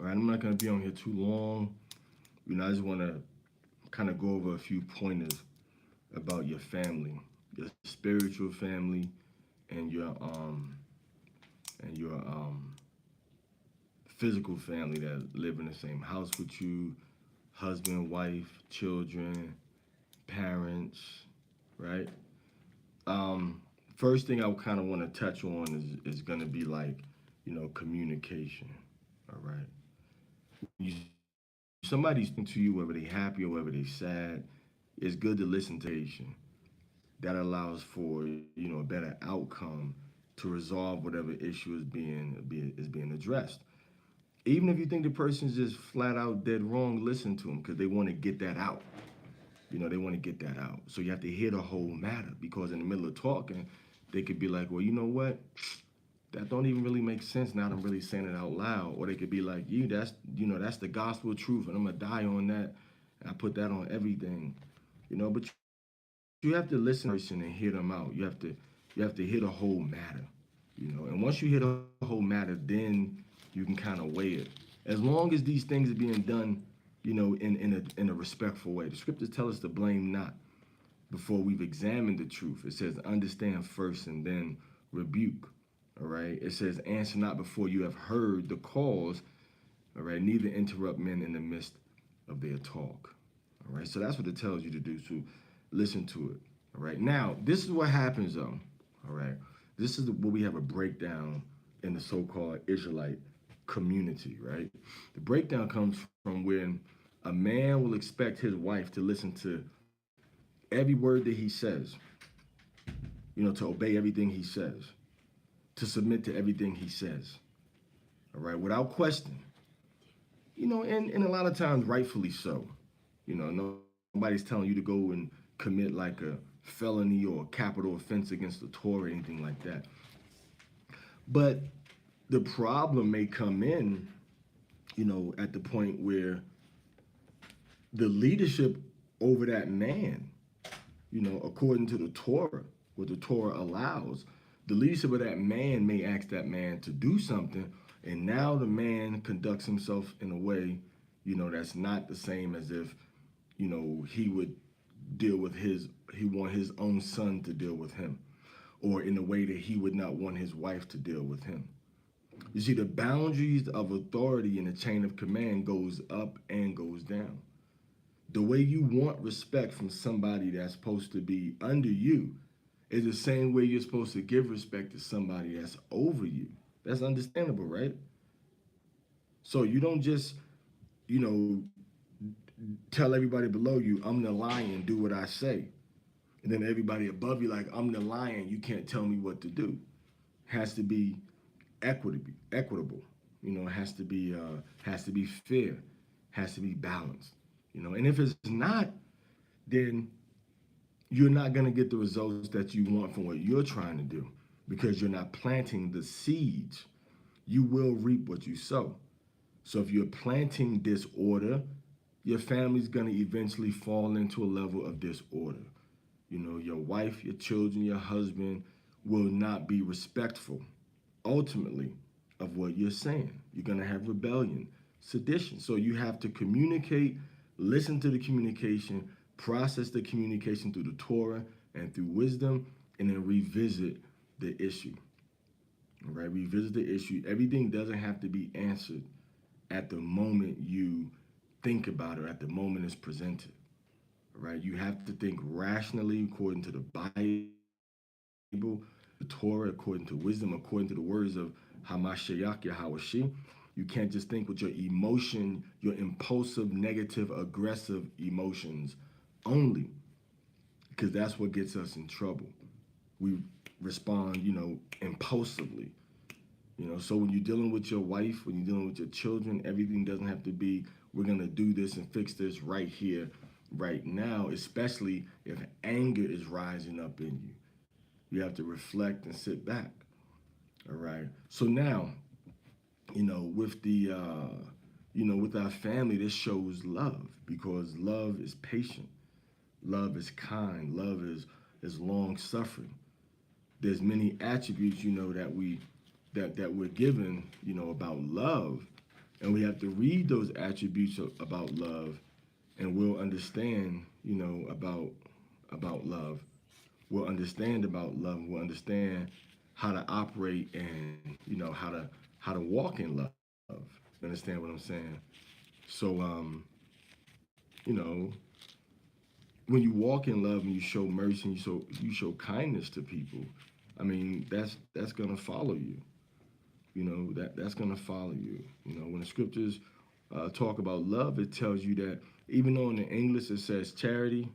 All right, I'm not going to be on here too long. I just want to kind of go over a few pointers about your family, your spiritual family, and your physical family that live in the same house with you, husband, wife, children, parents, right? First thing I kind of want to touch on is going to be like, communication. All right. You, somebody's speaking to you, whether they happy or whether they sad, it's good to listen to patient. That allows for a better outcome to resolve whatever issue is being addressed. Even if you think the person's just flat out dead wrong, listen to them because they want to get that out. They want to get that out. So you have to hear the whole matter because in the middle of talking, they could be like, well, you know what? That don't even really make sense now that I'm really saying it out loud. Or they could be like, that's the gospel truth, and I'm gonna die on that. And I put that on everything. But you have to listen to the person and hear them out. You have to hear the whole matter. And once you hear the whole matter, then you can kind of weigh it. As long as these things are being done, in a respectful way. The scriptures tell us to blame not before we've examined the truth. It says understand first and then rebuke. All right. It says answer not before you have heard the cause. All right. Neither interrupt men in the midst of their talk. All right. So that's what it tells you to do. So listen to it. All right. Now, this is what happens though. All right. This is what we have a breakdown in the so-called Israelite community, right? The breakdown comes from when a man will expect his wife to listen to every word that he says, to obey everything he says, to submit to everything he says, all right, without question. And a lot of times, rightfully so. Nobody's telling you to go and commit like a felony or a capital offense against the Torah or anything like that. But the problem may come in, at the point where the leadership over that man, according to the Torah, what the Torah allows, the leadership of that man may ask that man to do something, and now the man conducts himself in a way, that's not the same as if, he would deal with he want his own son to deal with him, or in a way that he would not want his wife to deal with him. You see, the boundaries of authority in the chain of command goes up and goes down. The way you want respect from somebody that's supposed to be under you is the same way you're supposed to give respect to somebody that's over you. That's understandable, right? So you don't just, you know, tell everybody below you, I'm the lion, do what I say. And then everybody above you, like, I'm the lion, you can't tell me what to do. It has to be equitable. It has to be fair, has to be balanced. And if it's not, then you're not going to get the results that you want from what you're trying to do because you're not planting the seeds. You will reap what you sow. So if you're planting disorder, your family's going to eventually fall into a level of disorder. Your wife, your children, your husband will not be respectful, ultimately, of what you're saying. You're going to have rebellion, sedition. So you have to communicate, listen to the communication, process the communication through the Torah and through wisdom, and then revisit the issue. All right, revisit the issue. Everything doesn't have to be answered at the moment you think about it, at the moment it's presented. All right, you have to think rationally according to the Bible, the Torah, according to wisdom, according to the words of Hamashiach Yahawashi. You can't just think with your emotion, your impulsive, negative, aggressive emotions only, because that's what gets us in trouble. We respond, impulsively. So when you're dealing with your wife, when you're dealing with your children, everything doesn't have to be, we're going to do this and fix this right here, right now, especially if anger is rising up in you. You have to reflect and sit back. All right. So now, with with our family, this shows love because love is patient. Love is kind. Love is long suffering. There's many attributes, that we're given, about love, And we have to read those attributes about love, and we'll understand, about love. We'll understand about love. We'll understand how to operate and how to walk in love. You understand what I'm saying? So you know, when you walk in love and you show mercy and you show kindness to people, I mean that's gonna follow you. That's gonna follow you. When the scriptures talk about love, it tells you that even though in the English it says charity,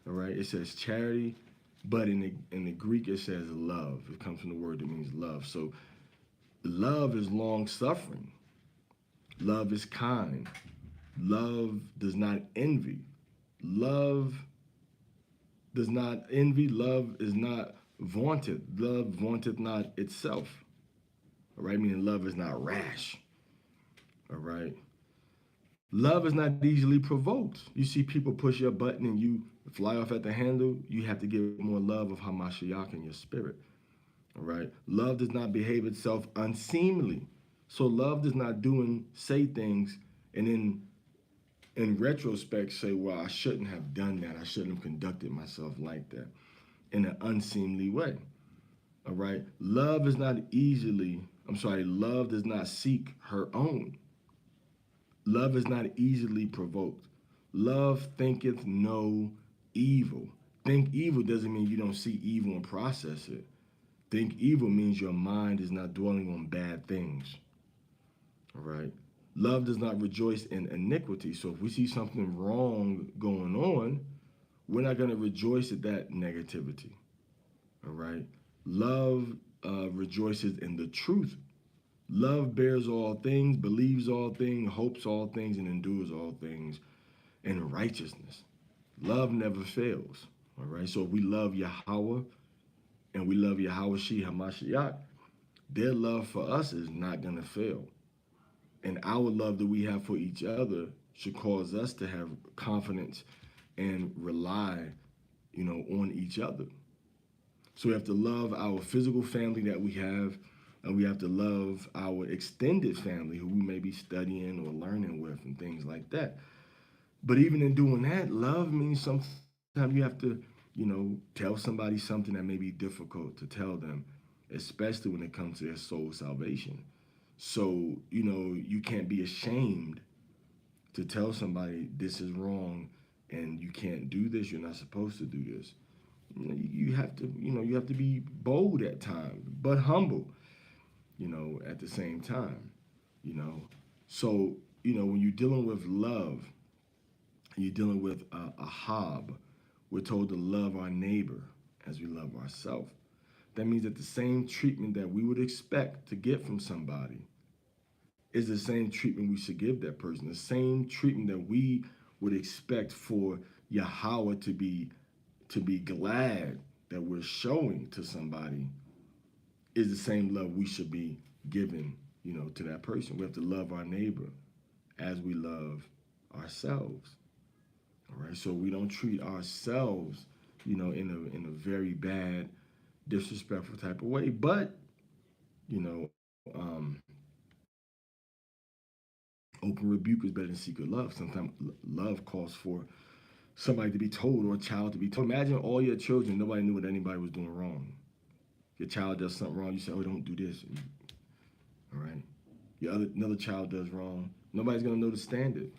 all right, it says charity, but in the Greek it says love. It comes from the word that means love. So love is long suffering. Love is kind. Love does not envy. Love does not envy. Love is not vaunted. Love vaunteth not itself. All right, meaning love is not rash. All right. Love is not easily provoked. You see people push your button and you fly off at the handle. You have to give more love of Hamashiach in your spirit. All right. Love does not behave itself unseemly. So love does not do and say things and then in retrospect say, well, I shouldn't have done that. I shouldn't have conducted myself like that in an unseemly way. All right. Love does not seek her own. Love is not easily provoked. Love thinketh no evil. Think evil doesn't mean you don't see evil and process it. Think evil means your mind is not dwelling on bad things. All right. Love does not rejoice in iniquity. So if we see something wrong going on, we're not going to rejoice at that negativity. All right. Love rejoices in the truth. Love bears all things, believes all things, hopes all things, and endures all things in righteousness. Love never fails. All right. So if we love Yahweh and we love Yahweh Shi Hamashiach, their love for us is not going to fail. And our love that we have for each other should cause us to have confidence and rely, on each other. So we have to love our physical family that we have, and we have to love our extended family who we may be studying or learning with and things like that. But even in doing that, love means sometimes you have to, tell somebody something that may be difficult to tell them, especially when it comes to their soul salvation. So, you can't be ashamed to tell somebody this is wrong and you can't do this, you're not supposed to do this. You have to, you have to be bold at times, but humble, at the same time, you know. So, when you're dealing with love, you're dealing with a hob. We're told to love our neighbor as we love ourselves. That means that the same treatment that we would expect to get from somebody is the same treatment we should give that person. The same treatment that we would expect for Yahweh to be glad that we're showing to somebody is the same love we should be giving, to that person. We have to love our neighbor as we love ourselves. All right. So we don't treat ourselves, in a very bad, disrespectful type of way. But, you know, um, open rebuke is better than secret love. Sometimes love calls for somebody to be told or a child to be told. Imagine all your children, nobody knew what anybody was doing wrong. Your child does something wrong, you say, oh, don't do this. All right. Another child does wrong. Nobody's going to know the standard.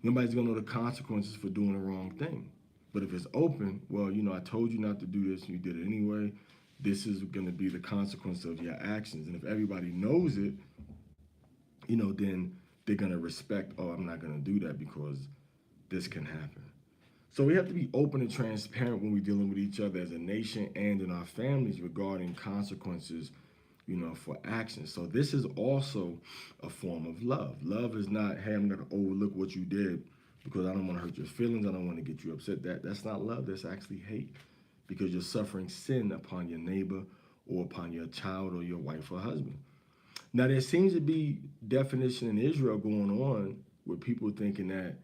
Nobody's going to know the consequences for doing the wrong thing. But if it's open, well, I told you not to do this and you did it anyway. This is going to be the consequence of your actions. And if everybody knows it, then they're going to respect, oh, I'm not going to do that because this can happen. So we have to be open and transparent when we're dealing with each other as a nation and in our families regarding consequences, for actions. So this is also a form of love. Love is not, hey, I'm going to overlook what you did because I don't want to hurt your feelings. I don't want to get you upset. That's not love. That's actually hate because you're suffering sin upon your neighbor or upon your child or your wife or husband. Now, there seems to be definition in Israel going on with people thinking that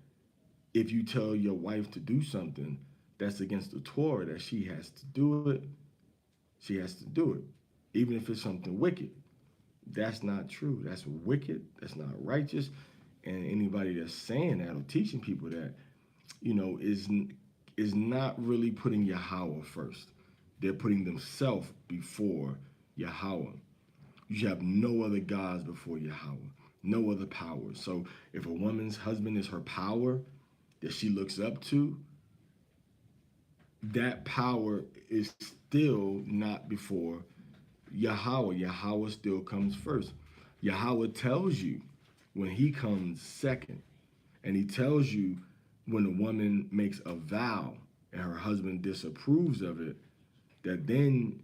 if you tell your wife to do something that's against the Torah, that she has to do it, she has to do it, even if it's something wicked. That's not true. That's wicked. That's not righteous. And anybody that's saying that or teaching people that, is not really putting Yahweh first. They're putting themselves before Yahweh. You should have no other gods before Yahweh, no other power. So if a woman's husband is her power that she looks up to, that power is still not before Yahweh. Yahweh still comes first. Yahweh tells you when he comes second. And he tells you when a woman makes a vow and her husband disapproves of it, that then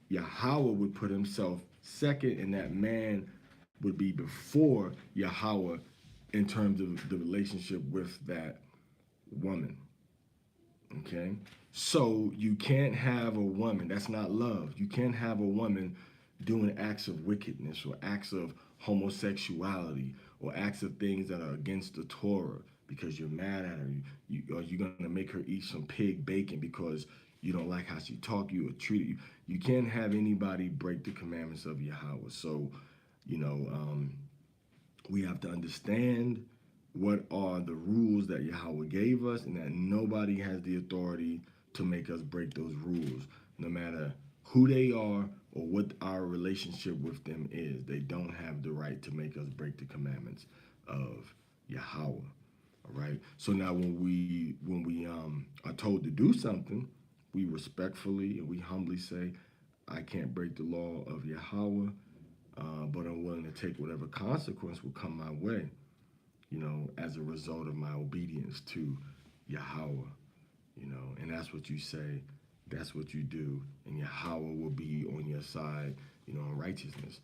Yahweh would put himself second and that man would be before Yahweh in terms of the relationship with that woman. Okay? So you can't have a woman, that's not love. You can't have a woman doing acts of wickedness or acts of homosexuality or acts of things that are against the Torah because you're mad at her. Or you're going to make her eat some pig bacon because you don't like how she talk you or treat you. You can't have anybody break the commandments of Yahweh. So, you know, um, we have to understand what are the rules that Yahweh gave us and that nobody has the authority to make us break those rules, no matter who they are or what our relationship with them is. They don't have the right to make us break the commandments of Yahweh. All right. So now when we are told to do something, we respectfully and we humbly say, I can't break the law of Yahweh, but I'm willing to take whatever consequence will come my way, as a result of my obedience to Yahweh, and that's what you say, that's what you do, and Yahweh will be on your side, in righteousness.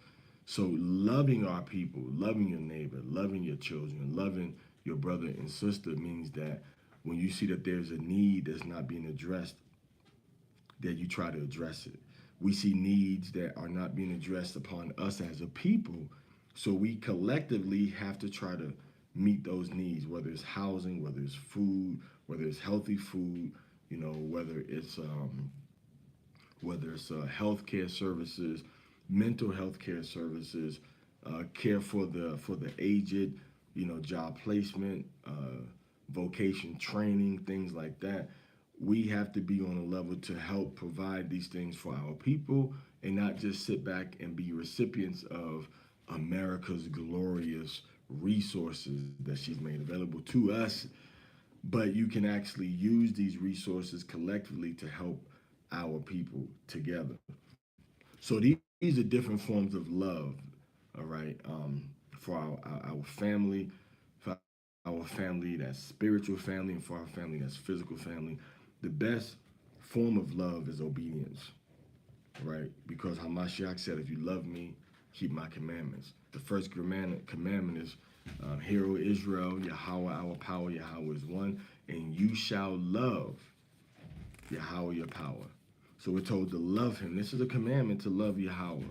So loving our people, loving your neighbor, loving your children, loving your brother and sister means that when you see that there's a need that's not being addressed, that you try to address it. We see needs that are not being addressed upon us as a people, so we collectively have to try to meet those needs, whether it's housing, whether it's food, whether it's healthy food, whether it's healthcare services, mental health care services, care for the aged, job placement, vocation training, things like that. We have to be on a level to help provide these things for our people and not just sit back and be recipients of America's glorious resources that she's made available to us, but you can actually use these resources collectively to help our people together. So these are different forms of love, all right, for our family, for our family that's spiritual family, and for our family that's physical family. The best form of love is obedience, right? Because Hamashiach said, if you love me, keep my commandments. The first commandment is, Hear, O Israel, Yahweh our power, Yahweh is one, and you shall love Yahweh your power. So we're told to love him. This is a commandment to love Yahweh.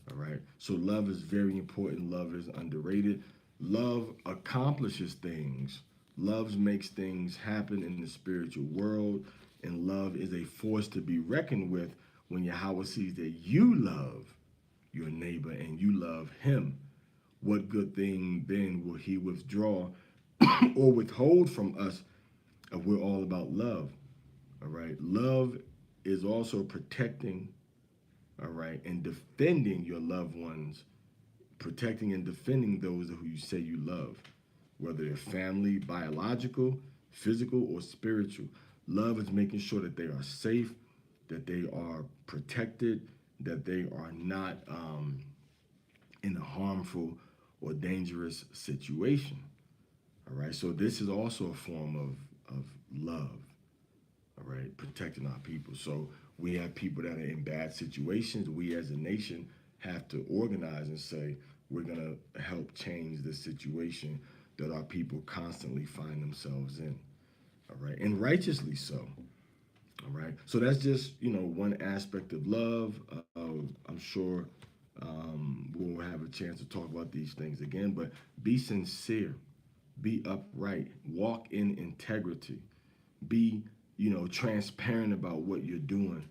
All right. So love is very important. Love is underrated. Love accomplishes things. Love makes things happen in the spiritual world. And love is a force to be reckoned with when Yahweh sees that you love your neighbor and you love him. What good thing then will he withdraw or withhold from us if we're all about love? All right. Love is also protecting, all right, and defending your loved ones, protecting and defending those who you say you love, whether they're family, biological, physical, or spiritual. Love is making sure that they are safe, that they are protected, that they are not in a harmful or dangerous situation. All right. So this is also a form of love. All right, protecting our people. So we have people that are in bad situations. We as a nation have to organize and say, we're going to help change the situation that our people constantly find themselves in. All right, and righteously so. All right, so that's just, one aspect of love. I'm sure we'll have a chance to talk about these things again, but be sincere, be upright, walk in integrity, be transparent about what you're doing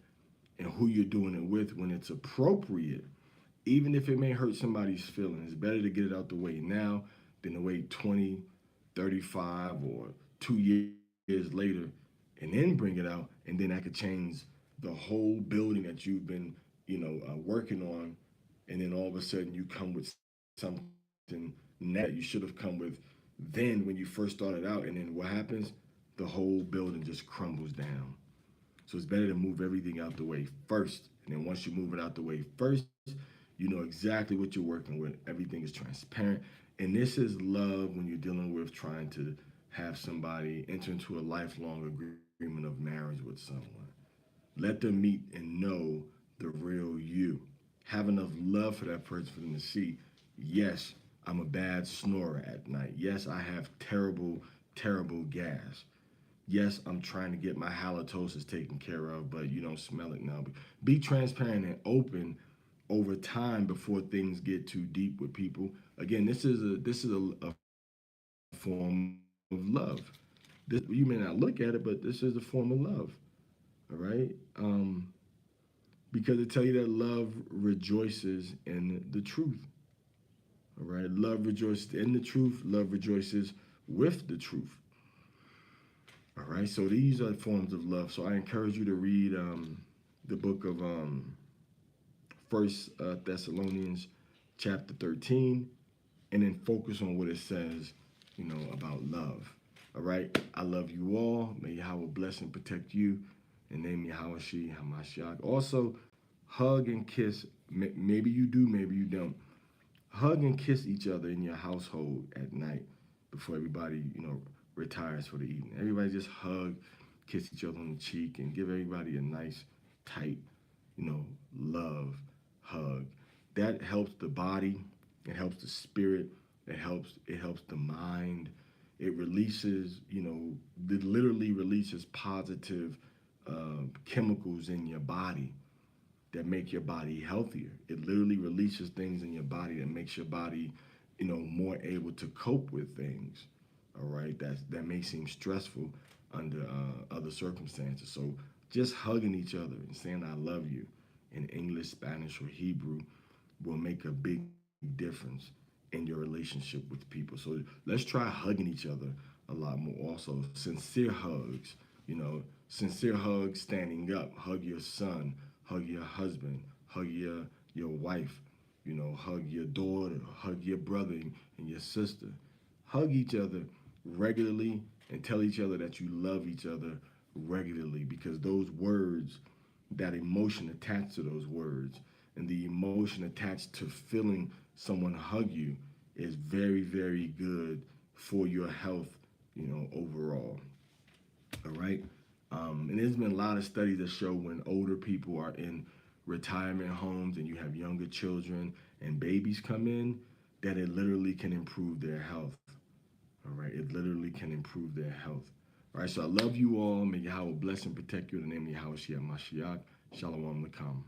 and who you're doing it with when it's appropriate, even if it may hurt somebody's feelings, it's better to get it out the way now than to wait 20, 35, or 2 years later and then bring it out, and then that could change the whole building that you've been, working on, and then all of a sudden you come with something that you should have come with then when you first started out, and then what happens? The whole building just crumbles down. So it's better to move everything out the way first, and then once you move it out the way first, you know exactly what you're working with. Everything is transparent, and this is love when you're dealing with trying to have somebody enter into a lifelong agreement of marriage with someone. Let them meet and know the real you. Have enough love for that person for them to see, yes, I'm a bad snorer at night. Yes, I have terrible, terrible gas. Yes, I'm trying to get my halitosis taken care of, but you don't smell it now. Be transparent and open over time before things get too deep with people. Again, this is a form of love. This, you may not look at it, but this is a form of love. All right. Because it tell you that love rejoices in the truth. All right. Love rejoices in the truth. Love rejoices with the truth. All right. So these are forms of love. So I encourage you to read the book of First Thessalonians chapter 13, and then focus on what it says, about love. All right. I love you all. May Yahweh bless and protect you. And name Yahweh Shi Hamashiach. Also, hug and kiss. Maybe you do, maybe you don't. Hug and kiss each other in your household at night before everybody, retires for the evening. Everybody just hug, kiss each other on the cheek, and give everybody a nice, tight, love hug. That helps the body. It helps the spirit. It helps the mind. It releases, it literally releases positive chemicals in your body that make your body healthier. It literally releases things in your body that makes your body, more able to cope with things. All right, that may seem stressful under other circumstances. So just hugging each other and saying "I love you" in English, Spanish, or Hebrew will make a big difference in your relationship with people. So let's try hugging each other a lot more. Also, sincere hugs. Sincere hugs, standing up. Hug your son. Hug your husband. Hug your wife. Hug your daughter. Hug your brother and your sister. Hug each other regularly and tell each other that you love each other regularly, because those words, that emotion attached to those words, and the emotion attached to feeling someone hug you is very, very good for your health, overall. All right. And there's been a lot of studies that show when older people are in retirement homes and you have younger children and babies come in, that it literally can improve their health. All right. It literally can improve their health. All right. So I love you all. May Yahweh bless and protect you in the name of Yahweh Shia Mashiach. Shalom Lakam.